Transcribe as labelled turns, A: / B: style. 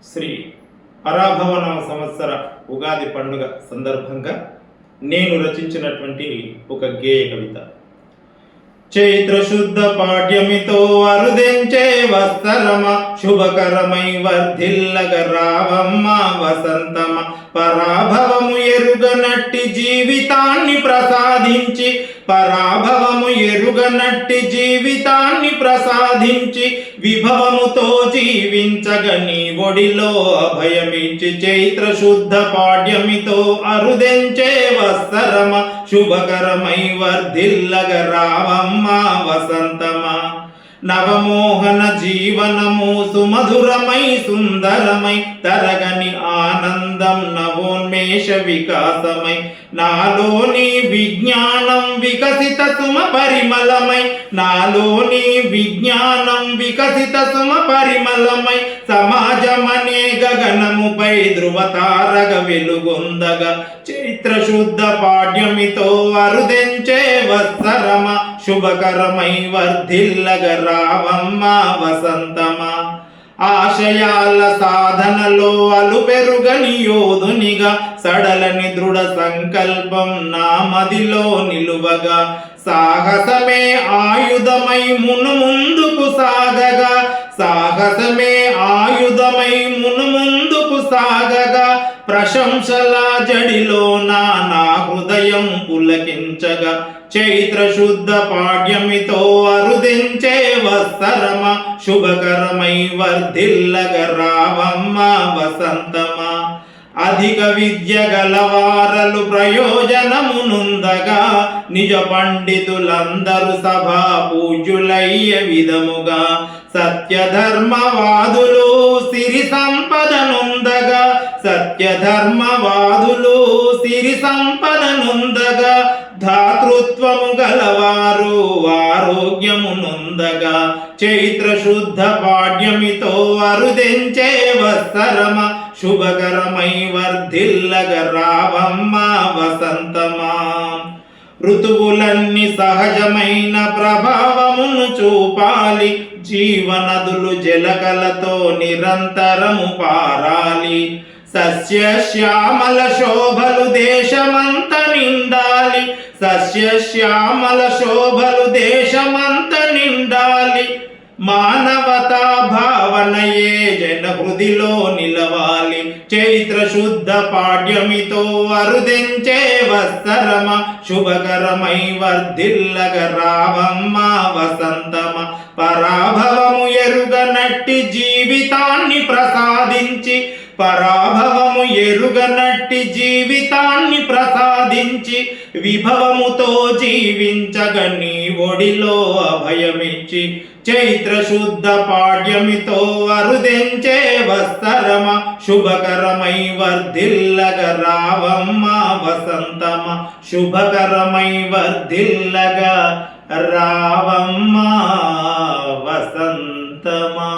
A: శ్రీ పరాభవనామ సంవత్సర ఉగాది పండుగ సందర్భంగా నేను రచించినటువంటి ఒక గేయ కవిత. చైత్ర శుద్ధ పాడ్యమితో అరుదెంచే వత్సరమ, శుభకరమై వర్ధిల్లగ రావమ్మ వసంతమ. పరాభవము ఎరుగనట్టి జీవితాన్ని ప్రసాదించి, పరాభవము ఎరుగనట్టి జీవితాన్ని ప్రసాదించి, విభవముతో జీవించగ నీ ఒడిలో అభయమిచ్చి. చైత్ర శుద్ధ పాడ్యమితో అరుదెంచే వత్సరమ, శుభకరమై వర్ధిల్లగ రావమ్మ వసంతమా. నవమోహన జీవనము సుమధురమై సుందరమై, తరగని ఆనందం నవోన్మేష వికాసమై. నాలోని విజ్ఞానం వికసిత సుమ పరిమళమై, నాలోని విజ్ఞానం వికసిత సుమ పరిమళమై. సమాజమనే గగనముపై ధృవతారగ వెలుగొందగా, చైత్ర శుద్ధ పాడ్యమితో అరుదెంచే వత్సరమ, శుభకరమై వర్ధిల్లగ రావమ్మ వసంతమా. ఆశయాల సాధనలో అలుపెరుగని యోధునిగా, సడలని దృఢ సంకల్పం నా మదిలో నిలువగా. సాహసమే ఆయుధమై మును ముందుకు సాగగా, సాహసమే ఆయుధమై మును ముందుకు సాగగా. ప్రశంసల జడిలో నా హృదయం పులకించగా, చైత్ర శుద్ధ పాడ్యమితో అరుదెంచే వత్సరమ, శుభకరమై వర్ధిల్లగ రావమ్మ వసంతమా. అధిక విద్య గలవారలు ప్రయోజనమునుందగా, నిజ పండితులందరూ సభా పూజ్యులయ్య విధముగా. సత్యధర్మవాదులు సిరి సంపదనుందగా, సత్యధర్మవాదులు సిరి సంపదనుందగా. ధాతృత్వము గలవారు ఆరోగ్యమునుందగా, చైత్ర శుద్ధ పాడ్యమితో అరుదెంచే వత్సరమ, శుభకరమై వర్ధిల్లగ రావమ్మ వసంతమా. ఋతువులన్నీ సహజమైన ప్రభావమును చూపాలి, జీవనదులు జలకలతో నిరంతరము పారాలి. సస్యశ్యామల శోభలు దేశమంత నిండాలి, సస్యశ్యామల శోభలు దేశమంత నిండాలి. మానవతా భావనయే జన హృదిలో నిలవాలి, చైత్ర శుద్ధ పాడ్యమితో అరుదెంచే వత్సరమ, శుభకరమై వర్ధిల్లగ రావమ్మ వసంతమ. పరాభవము ఎరుగనట్టి జీవితాన్ని ప్రసాదించి, పరాభవము ఎరుగనట్టి జీవితాన్ని ప్రసాదించి, విభవముతో జీవించగ నీ ఒడిలో అభయమిచ్చి. చైత్ర శుద్ధ పాడ్యమితో అరుదెంచే వత్సరమ, శుభకరమై వర్ధిల్లగ రావమ్మ వసంతమ. శుభకరమై వర్ధిల్లగ రావమ్మ వసంతమా.